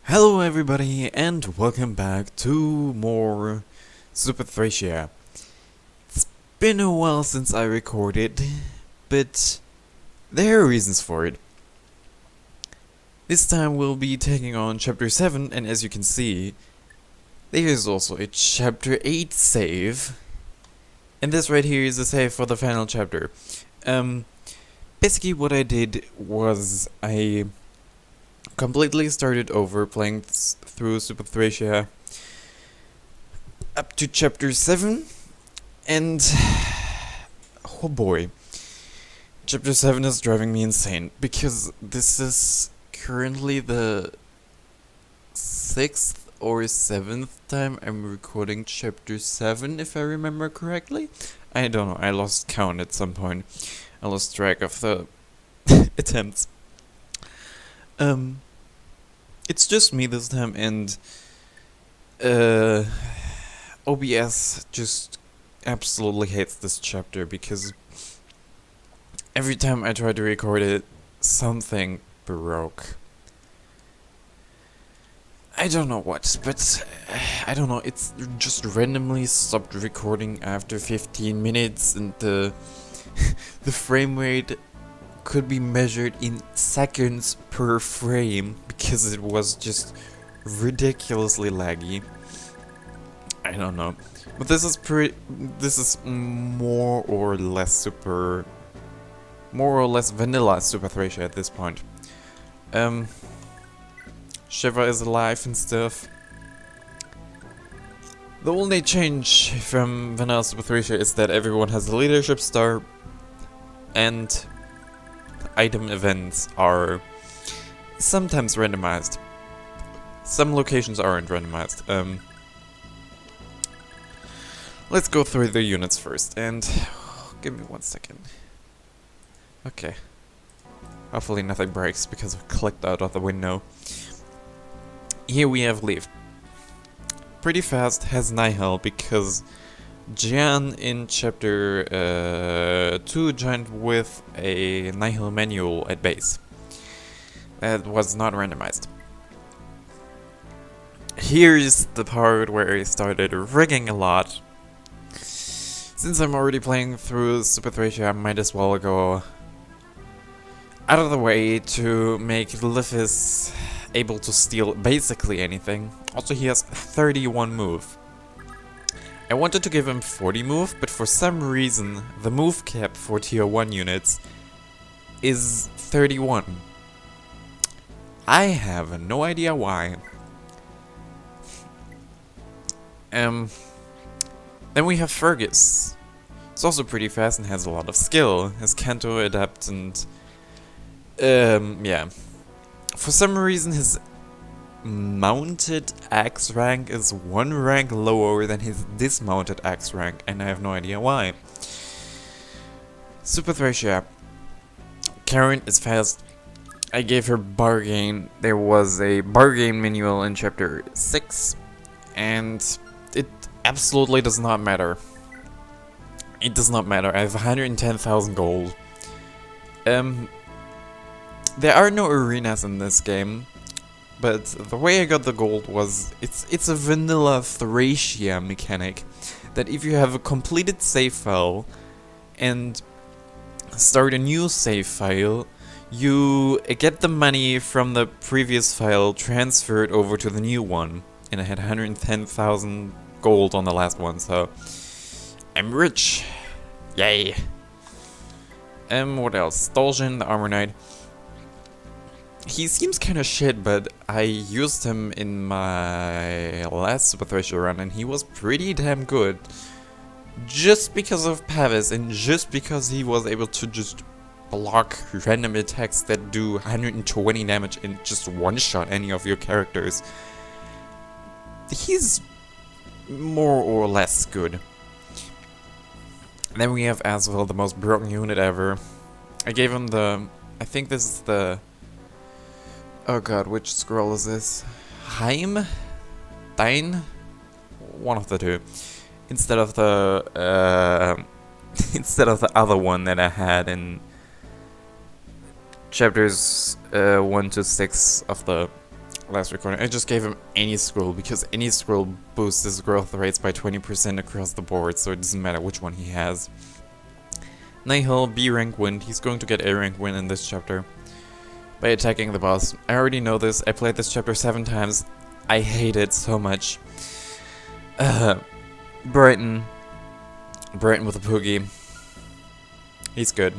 Hello everybody and welcome back to more Super Thracia. It's been a while since I recorded, but there are reasons for it. This time we'll be taking on Chapter 7, and as you can see, there is also a Chapter 8 save. And this right here is a save for the final chapter. Basically what I did was I completely started over playing through Super Thracia up to Chapter 7, and oh boy, Chapter 7 is driving me insane, because this is currently the 6th or 7th time I'm recording Chapter 7, if I remember correctly. I don't know, I lost count at some point. I lost track of the attempts. It's just me this time, and OBS just absolutely hates this chapter because every time I try to record it, something broke. I don't know what, but I don't know, it's just randomly stopped recording after 15 minutes, and the frame rate could be measured in seconds per frame because it was just ridiculously laggy. I don't know, but this is more or less vanilla Super Thracia at this point. Shiva is alive and stuff. The only change from vanilla Super Thracia is that everyone has a leadership star, and item events are sometimes randomized. Some locations aren't randomized. Let's go through the units first, and give me 1 second. Okay. Hopefully nothing breaks because I clicked out of the window. Here we have Leaf. Pretty fast, has Nihil because Jian in Chapter 2 joined with a Nihil manual at base. That was not randomized. Here's the part where I started rigging a lot. Since I'm already playing through Super Thracia, I might as well go out of the way to make Lithis able to steal basically anything. Also, he has 31 move. I wanted to give him 40 move, but for some reason the move cap for tier 1 units is 31. I have no idea why. Then we have Fergus. He's also pretty fast and has a lot of skill. Has Kanto, Adept, and yeah. For some reason his mounted axe rank is 1 rank lower than his dismounted axe rank, and I have no idea why. Super Thracia. Karen is fast. I gave her bargain. There was a bargain manual in Chapter 6, and it absolutely does not matter. It does not matter. I have 110,000 gold. There are no arenas in this game, but the way I got the gold was, it's a vanilla Thracia mechanic, that if you have a completed save file and start a new save file, you get the money from the previous file transferred over to the new one. And I had 110,000 gold on the last one, so I'm rich. Yay. What else? Stolzhin, the Armor Knight. He seems kinda shit, but I used him in my last Super Thracia run, and he was pretty damn good. Just because of Pavis, and just because he was able to just block random attacks that do 120 damage and just one-shot any of your characters. He's more or less good. Then we have Asvel, the most broken unit ever. I gave him the... I think this is the... Oh god, which scroll is this? Heim? Dein? One of the two. Instead of the other one that I had in chapters 1 to 6 of the last recording. I just gave him any scroll because any scroll boosts his growth rates by 20% across the board, so it doesn't matter which one he has. Nihil, B rank win. He's going to get A rank win in this chapter by attacking the boss. I already know this. I played this chapter 7 times. I hate it so much. Brighton with a Poogie. He's good.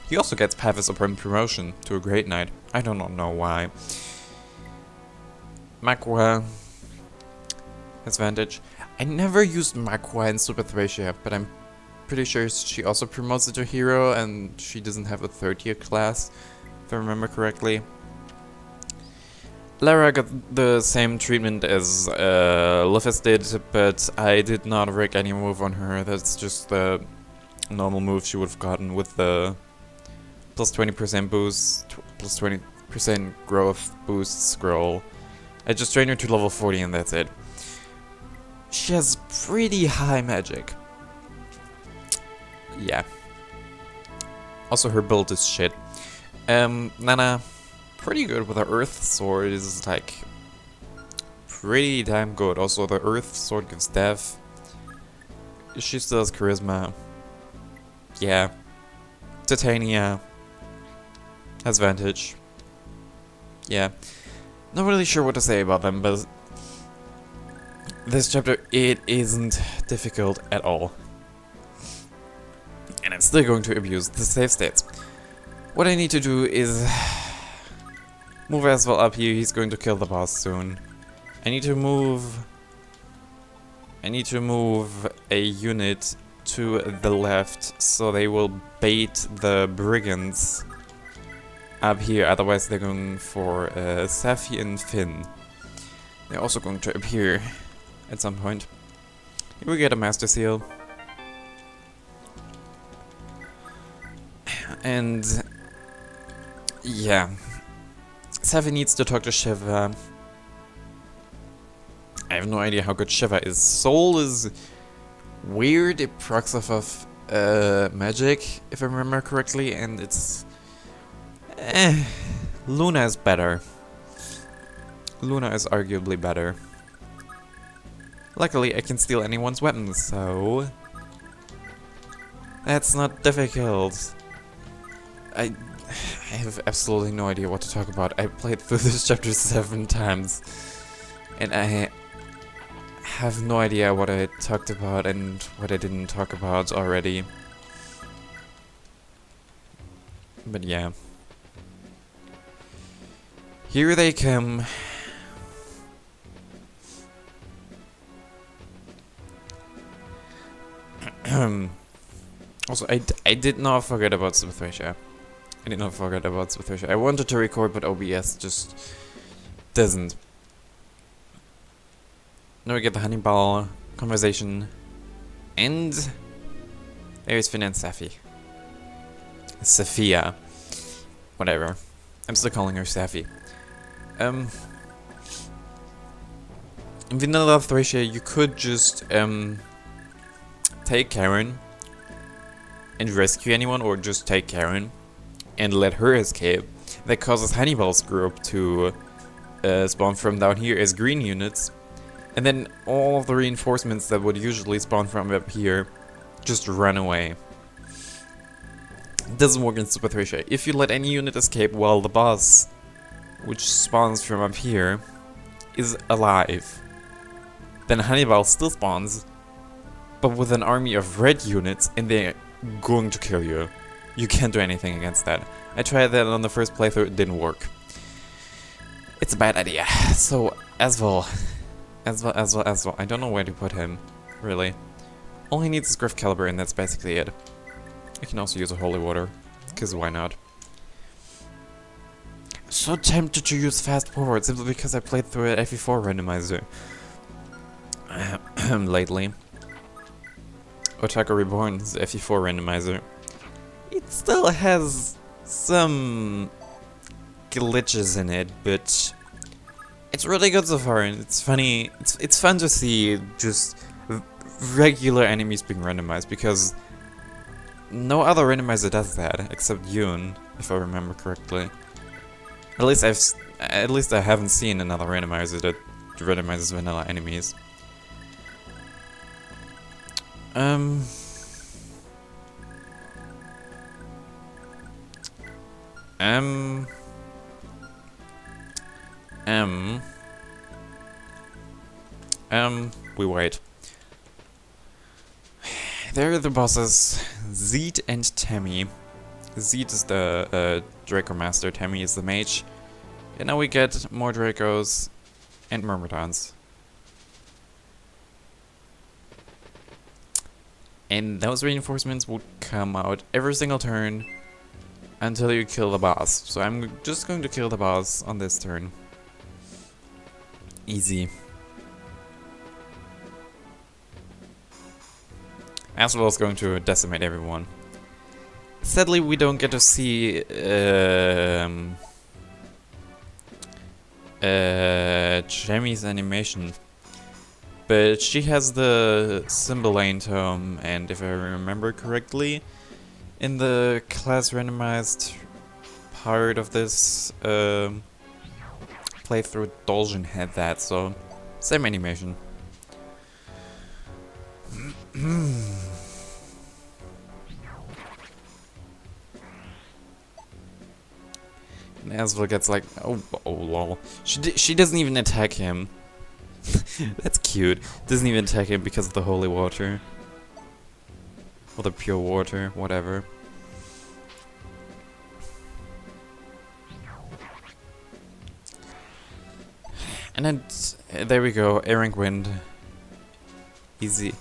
He also gets Pavis upon promotion to a Great Knight. I do not know why. Makwa has Vantage. I never used Makwa in Super Thracia, but I'm pretty sure she also promotes it to hero and she doesn't have a 3rd-tier class, if I remember correctly. Lara got the same treatment as Luffus did, but I did not rig any move on her. That's just the normal move she would have gotten with the plus 20% boost, plus 20% growth boost scroll. I just trained her to level 40 and that's it. She has pretty high magic. Yeah. Also her build is shit. Nana, pretty good with her Earth Sword, is like pretty damn good. Also the Earth Sword gives death. She still has Charisma. Yeah. Titania has Vantage. Yeah. Not really sure what to say about them, but this chapter, it isn't difficult at all. And I'm still going to abuse the save states. What I need to do is move Asvel up here. He's going to kill the boss soon. I need to move a unit to the left so they will bait the brigands up here, otherwise they're going for Safi and Finn. They're also going to appear at some point. Here we get a Master Seal. And yeah, Safi needs to talk to Shiva. I have no idea how good Shiva is. Soul is weird, it procs off of magic, if I remember correctly, and it's Luna is better. Luna is arguably better. Luckily, I can steal anyone's weapons, so that's not difficult. I have absolutely no idea what to talk about. I played through this chapter 7 times, and I have no idea what I talked about and what I didn't talk about already. But yeah. Here they come. Also, I did not forget about Thracia. I did not forget about Thracia. I wanted to record, but OBS just doesn't. Now we get the Honeyball conversation, and there's Finn and Safi. Sophia. Whatever. I'm still calling her Safi. In Vanilla Thracia, you could just take Karen and rescue anyone, or just take Karen and let her escape. That causes Honeyball's group to spawn from down here as green units, and then all of the reinforcements that would usually spawn from up here just run away. It doesn't work in Super Thracia. If you let any unit escape while the boss, which spawns from up here, is alive, then Hannibal still spawns, but with an army of red units, and they're going to kill you. You can't do anything against that. I tried that on the first playthrough, it didn't work. It's a bad idea. So, Asvel. I don't know where to put him, really. All he needs is Griff Caliber, and that's basically it. I can also use a Holy Water, because why not? So tempted to use Fast Forward, simply because I played through an FE4 randomizer lately. Otaka Reborn's FE4 randomizer. It still has some glitches in it, but it's really good so far, and it's funny. It's fun to see just regular enemies being randomized, because no other randomizer does that except Yoon, if I remember correctly. At least I haven't seen another randomizer that randomizes vanilla enemies. We wait. There are the bosses, Zeed and Tammy. Zeed is the Draco Master, Tammy is the mage. And now we get more Dracos and Myrmidons. And those reinforcements will come out every single turn until you kill the boss. So I'm just going to kill the boss on this turn. Easy. As well as going to decimate everyone. Sadly, we don't get to see Jamie's animation. But she has the Cymbalane tome, and if I remember correctly, in the class randomized part of this playthrough, Dolgen had that, so same animation. And Asvel gets like, oh lol. She doesn't even attack him. That's cute. Doesn't even attack him because of the holy water. Or the pure water, whatever. And then, there we go, A-rank wind. Easy.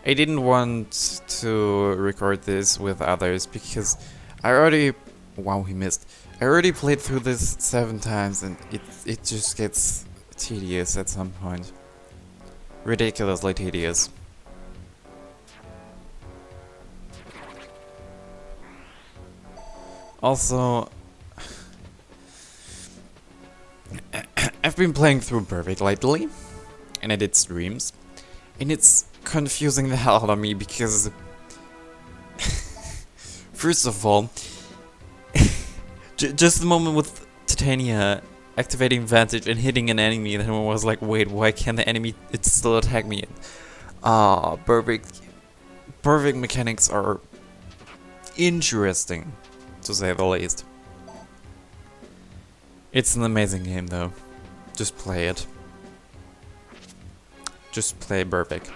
I didn't want to record this with others because I already... Wow, he missed. I already played through this 7 times and it just gets tedious at some point. Ridiculously tedious. Also, I've been playing through Perfect lately, and I did streams, and it's confusing the hell out of me because, first of all, just the moment with Titania activating Vantage and hitting an enemy, then I was like, wait, why can't the enemy still attack me? Perfect mechanics are interesting, to say the least. It's an amazing game though. Just play it. Just play Burbic.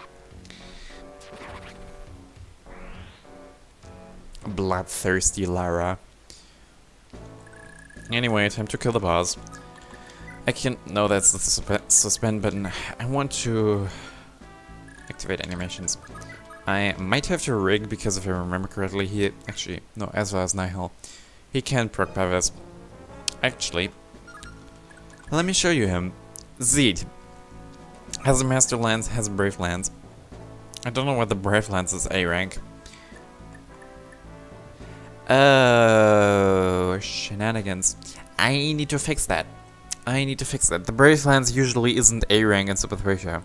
Bloodthirsty Lara. Anyway, time to kill the boss. I can... No, that's the suspend button. I want to activate animations. I might have to rig because if I remember correctly, he... Actually, no, as well as Nihil. He can proc Pavis. Actually, let me show you him. Zeed has a Master Lance, has a Brave Lance. I don't know what the Brave Lance is A rank. Oh, shenanigans. I need to fix that. The Brave Lance usually isn't A rank in Super Thracia.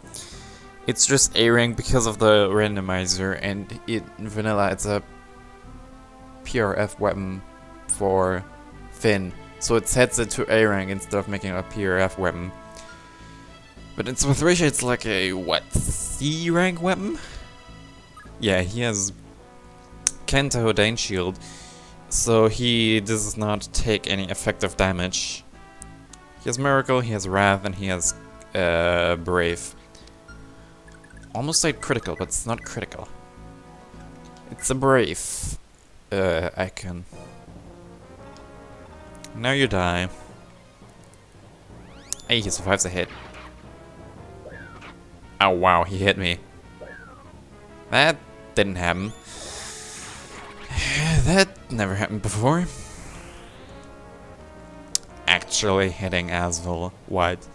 It's just A rank because of the randomizer, and in vanilla it's a PRF weapon for Finn. So it sets it to A rank instead of making a PRF weapon. But in Super Thracia it's like a, what, C rank weapon? Yeah, he has Kenta Hodain Shield, so he does not take any effective damage. He has Miracle, he has Wrath, and he has Brave. Almost like critical, but it's not critical. It's a Brave icon. Now you die. Hey, he survives a hit. Oh wow, he hit me. That didn't happen. That never happened before. Actually hitting Asvel. What?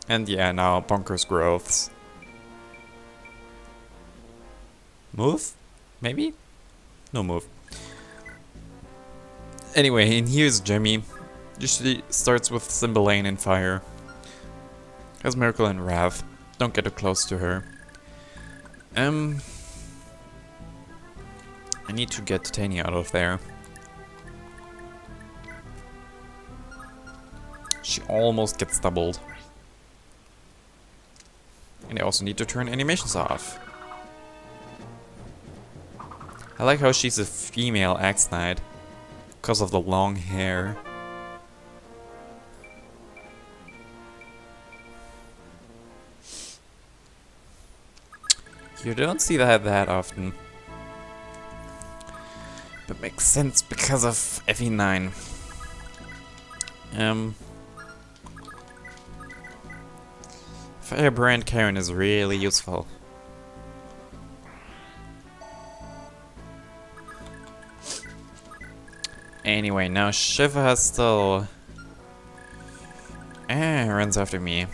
And yeah, now Bonkers growths. Move? Maybe? No move. Anyway, and here's Jemmy. Usually starts with Cymbalane and Fire. Has Miracle and Wrath. Don't get too close to her. I need to get Titania out of there. She almost gets doubled. And I also need to turn animations off. I like how she's a female Axe Knight because of the long hair. You don't see that often. But makes sense because of FE9. Firebrand Karen is really useful. Anyway, now Shiva still runs after me.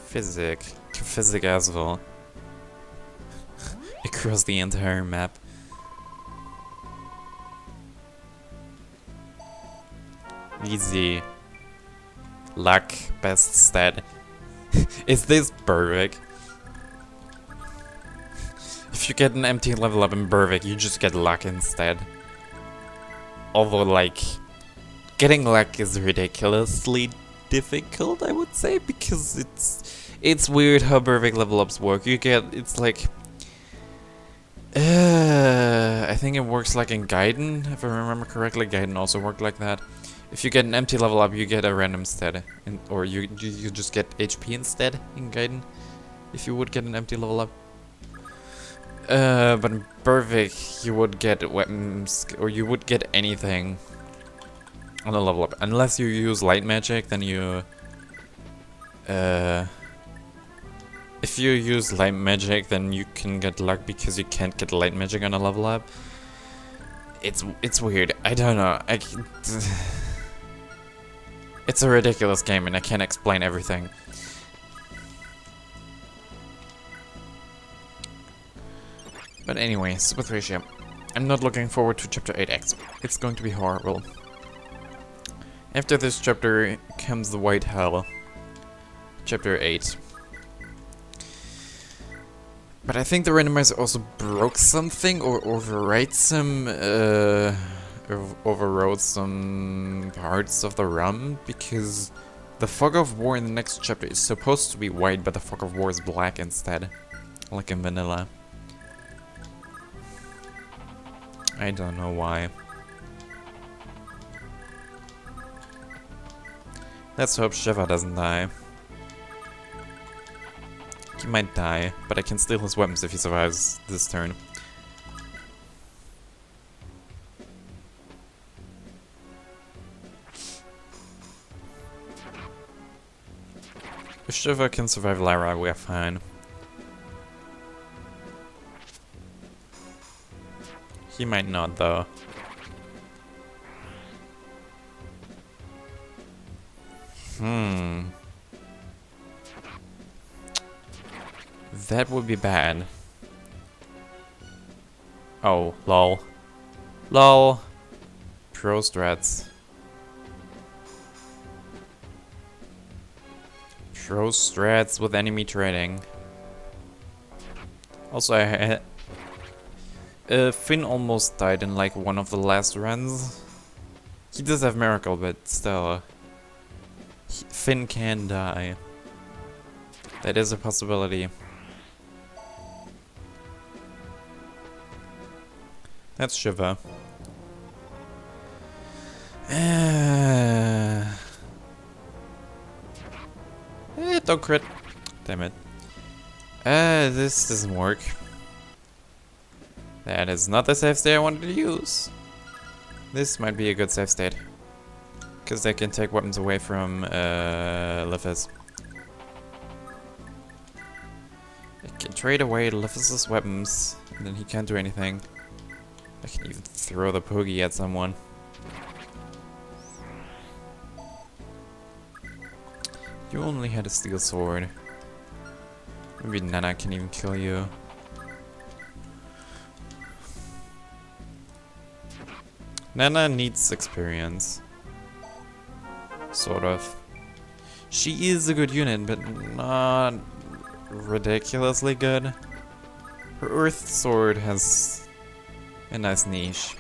Physic as well. Across the entire map. Easy. Luck, best stat. Is this Berwick? If you get an empty level up in Berwick, you just get luck instead. Although, like, getting luck is ridiculously difficult, I would say, because it's weird how Berwick level ups work. You get, it's like, I think it works like in Gaiden, if I remember correctly. Gaiden also worked like that. If you get an empty level up, you get a random stat, or you just get HP instead in Gaiden, if you would get an empty level up. But in Berwick, you would get weapons, or you would get anything on a level up. Unless you use light magic, then you... if you use light magic, then you can get luck because you can't get light magic on a level up. It's weird. I don't know. It's a ridiculous game and I can't explain everything. But anyways, with Thracia, I'm not looking forward to Chapter 8X. It's going to be horrible. After this chapter comes the White Hell. Chapter 8. But I think the randomizer also broke something or overrode some parts of the ROM, because the Fog of War in the next chapter is supposed to be white, but the Fog of War is black instead, like in vanilla. I don't know why. Let's hope Shiva doesn't die. He might die, but I can steal his weapons if he survives this turn. If Shiva can survive Lara, we are fine. He might not, though. That would be bad. Oh, lol. Lol. Pro strats. Pro strats with enemy trading. Also, Finn almost died in like one of the last runs. He does have Miracle, but still. Finn can die. That is a possibility. That's Shiva. Don't crit. Damn it. This doesn't work. That is not the save state I wanted to use. This might be a good save state. Because they can take weapons away from Lithis. I can trade away Lithis' weapons, and then he can't do anything. I can even throw the Poogie at someone. You only had a steel sword. Maybe Nana can even kill you. Nana needs experience. Sort of. She is a good unit, but not ridiculously good. Her Earth Sword has a nice niche.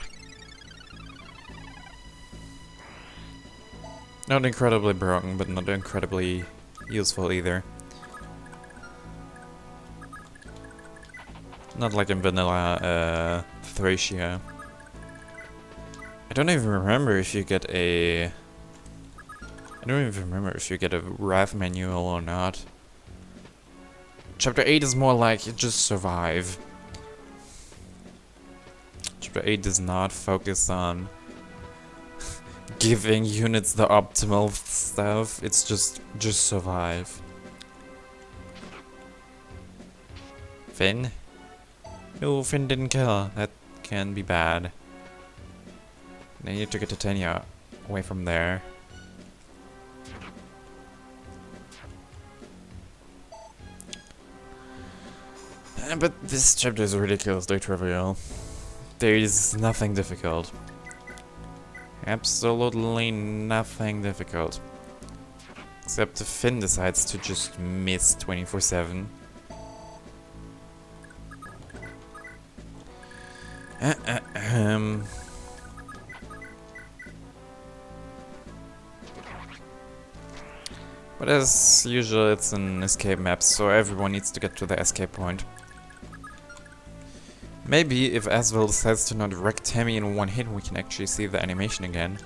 Not incredibly broken, but not incredibly useful either. Not like in vanilla Thracia. I don't even remember if you get a... I don't even remember if you get a wrath manual or not. Chapter 8 is more like you just survive. Chapter 8 does not focus on giving units the optimal stuff. It's just survive. Finn? No, Finn didn't kill. That can be bad. I need to get Titania away from there. But this chapter is ridiculously trivial. There is nothing difficult. Absolutely nothing difficult. Except if Finn decides to just miss 24/7. But as usual, it's an escape map, so everyone needs to get to the escape point. Maybe if Asvel decides to not wreck Tammy in one hit, we can actually see the animation again.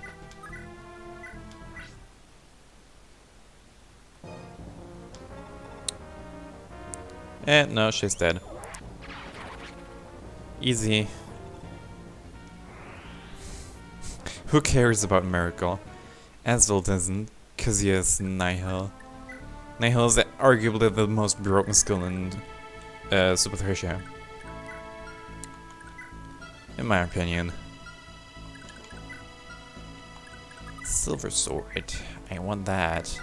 No, she's dead. Easy. Who cares about Miracle? Asvel doesn't, cause he has Nihil. Nihil is arguably the most broken skill in Super Thracia. In my opinion. Silver sword. I want that.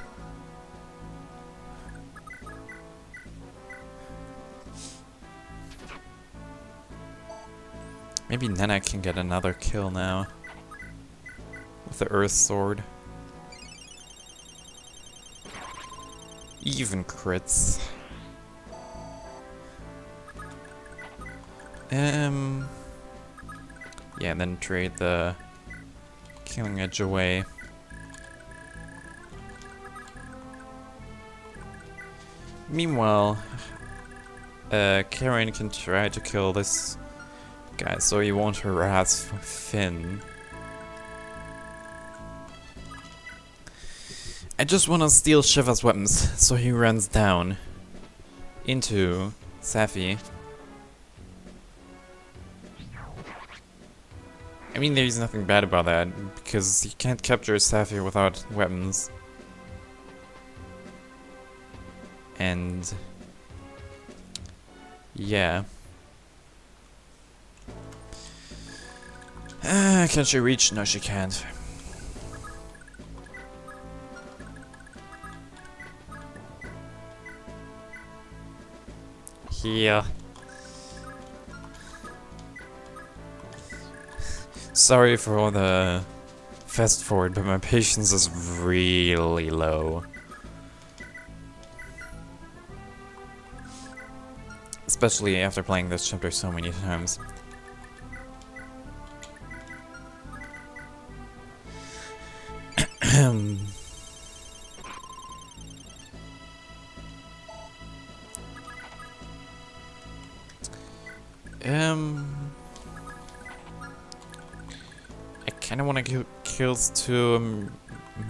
Maybe Nana can get another kill now. With the earth sword. Even crits. Yeah, and then trade the killing edge away. Meanwhile, Karen can try to kill this guy so he won't harass Finn. I just want to steal Shiva's weapons so he runs down into Safi. I mean, there's nothing bad about that, because you can't capture Safi without weapons. And... yeah. Can she reach? No, she can't. Here. Sorry for all the fast forward, but my patience is really low. Especially after playing this chapter so many times. I kinda wanna give kills to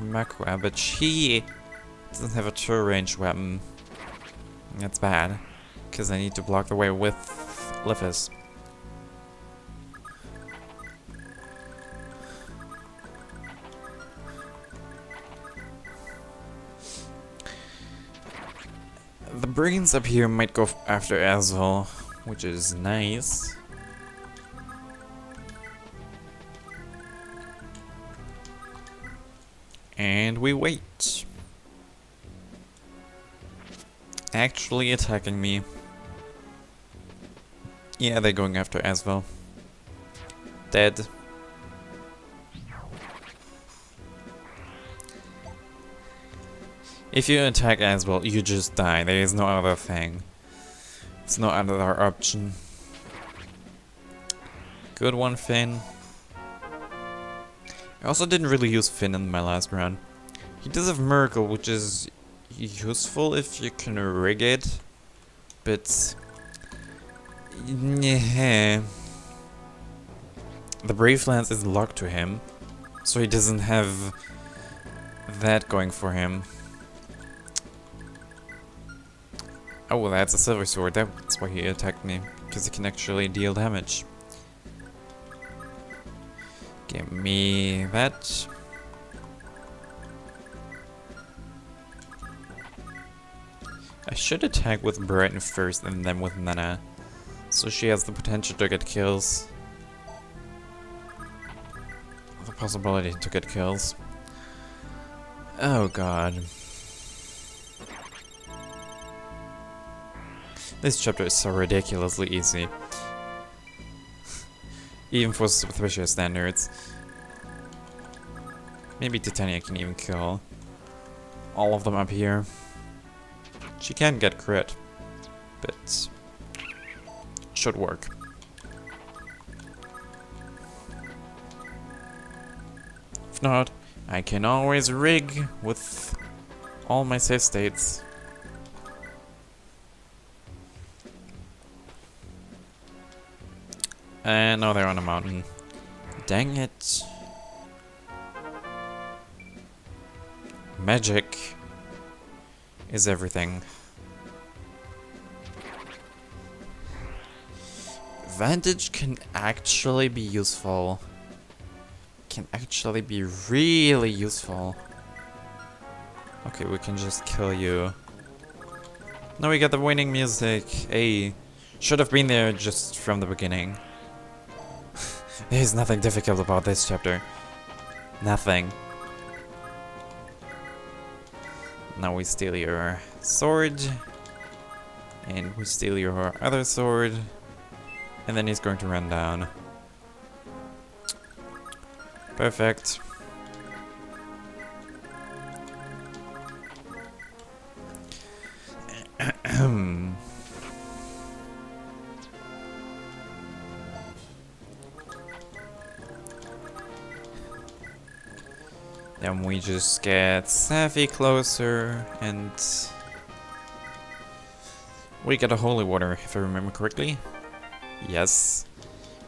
Makua, but she doesn't have a true range weapon. That's bad, because I need to block the way with Liphis. The brains up here might go after Asvel, which is nice. And we wait. Actually attacking me. Yeah, they're going after Asvel. Dead. If you attack Asvel, you just die. There is no other thing. There's no other option. Good one, Finn. I also didn't really use Finn in my last run. He does have Miracle, which is useful if you can rig it, but yeah. The Brave Lance is locked to him, so he doesn't have that going for him. Oh, well, that's a Silver Sword. That's why he attacked me, because he can actually deal damage. Give me that. I should attack with Brighton first and then with Nana, so she has the potential to get kills. The possibility to get kills. Oh god. This chapter is so ridiculously easy. Even for Thracia standards. Maybe Titania can even kill all of them up here. She can get crit, but should work. If not, I can always rig with all my save states. And now they're on a mountain. Dang it. Magic is everything. Vantage can actually be useful. Can actually be really useful. Okay, we can just kill you. Now we got the winning music. Hey, should have been there just from the beginning. There's nothing difficult about this chapter. Nothing. Now we steal your sword. And we steal your other sword. And then he's going to run down. Perfect. Then we just get Safi closer, and we get a holy water, if I remember correctly. Yes.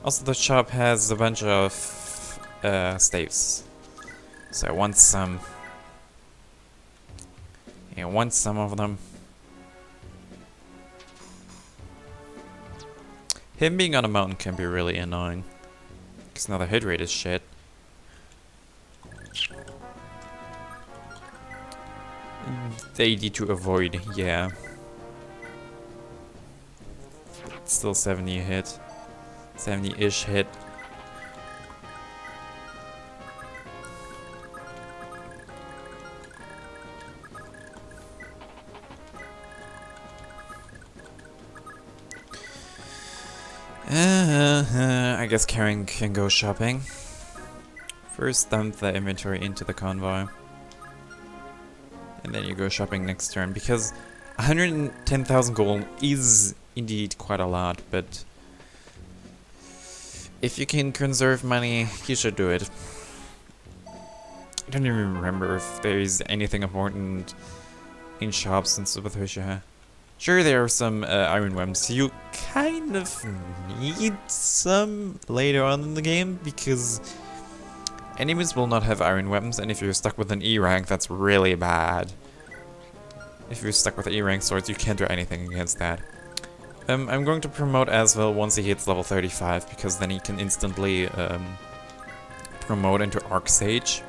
Also, the shop has a bunch of staves, so I want some. I want some of them. Him being on a mountain can be really annoying, because now the hit rate is shit. The AD to avoid, yeah. It's still 70 hit. 70-ish hit. I guess Karen can go shopping. First dump the inventory into the convoy. And then you go shopping next turn, because 110,000 gold is indeed quite a lot, but if you can conserve money, you should do it. I don't even remember if there's anything important in shops in Super Thracia. Sure, there are some iron weapons. You kind of need some later on in the game, because enemies will not have iron weapons, and if you're stuck with an E rank, that's really bad. If you're stuck with E rank swords, you can't do anything against that. I'm going to promote Asvel once he hits level 35, because then he can instantly promote into Arc Sage.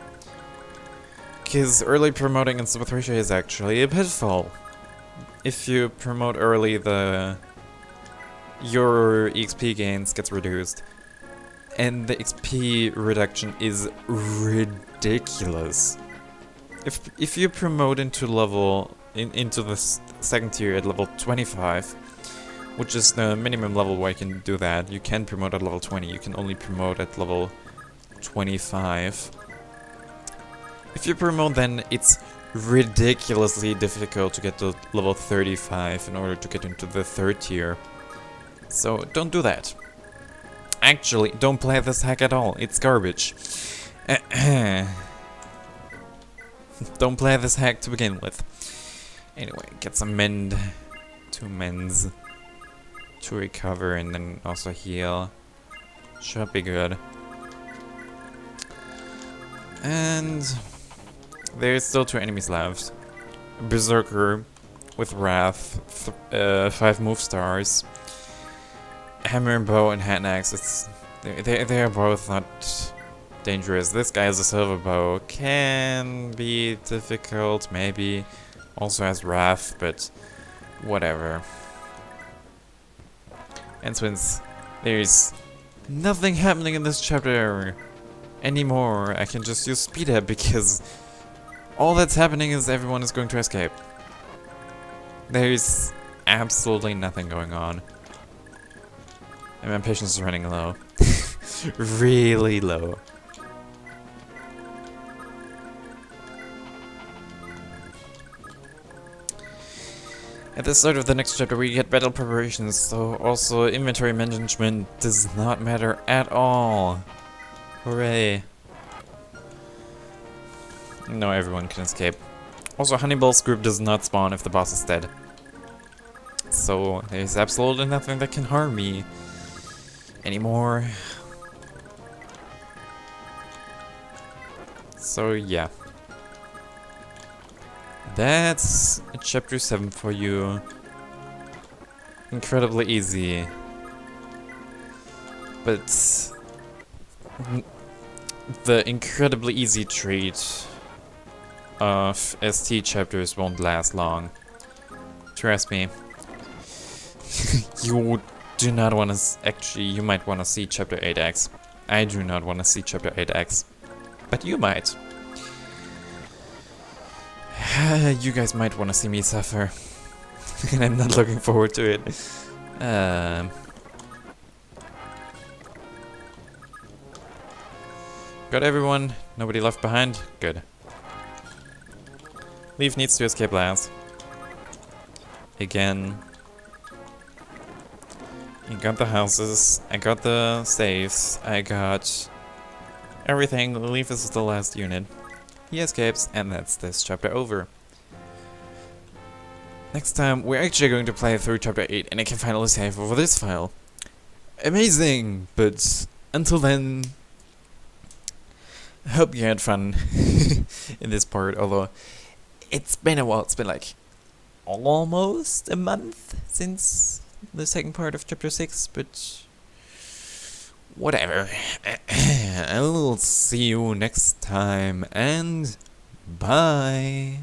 Because early promoting in Super Thracia is actually a pitfall. If you promote early, your XP gains gets reduced. And the XP reduction is ridiculous. If you promote into into the second tier at level 25, which is the minimum level where you can do that, you can promote at level 20, you can only promote at level 25. If you promote, then it's ridiculously difficult to get to level 35 in order to get into the third tier. So don't do that. Actually, don't play this hack at all. It's garbage. don't play this hack to begin with. Anyway, get some mend. 2 mends. To recover and then also heal. Should be good. And there's still 2 enemies left. Berserker with Wrath, 5 move stars. Hammer and bow and hand axe. They are both not dangerous. This guy has a silver bow. Can be difficult, maybe. Also has Wrath, but whatever. And since there's nothing happening in this chapter anymore, I can just use speed up because all that's happening is everyone is going to escape. There's absolutely nothing going on. And my patience is running low. Really low. At the start of the next chapter we get battle preparations, so also inventory management does not matter at all. Hooray. No, everyone can escape. Also, Hannibal's group does not spawn if the boss is dead. So, there's absolutely nothing that can harm me anymore. So, yeah. That's chapter 7 for you. Incredibly easy. But the incredibly easy trait of ST chapters won't last long. Trust me. You do not want to... Actually, you might want to see chapter 8x. I do not want to see chapter 8x. But you might. You guys might want to see me suffer. And I'm not looking forward to it. Got everyone? Nobody left behind? Good. Leaf needs to escape last. Again. I got the houses, I got the safes, I got everything. Leaf is the last unit. He escapes, and that's this chapter over. Next time, we're actually going to play through chapter 8, and I can finally save over this file. Amazing! But until then, I hope you had fun in this part, although it's been a while. It's been like almost a month since the second part of chapter 6, but whatever. I'll see you next time, and bye!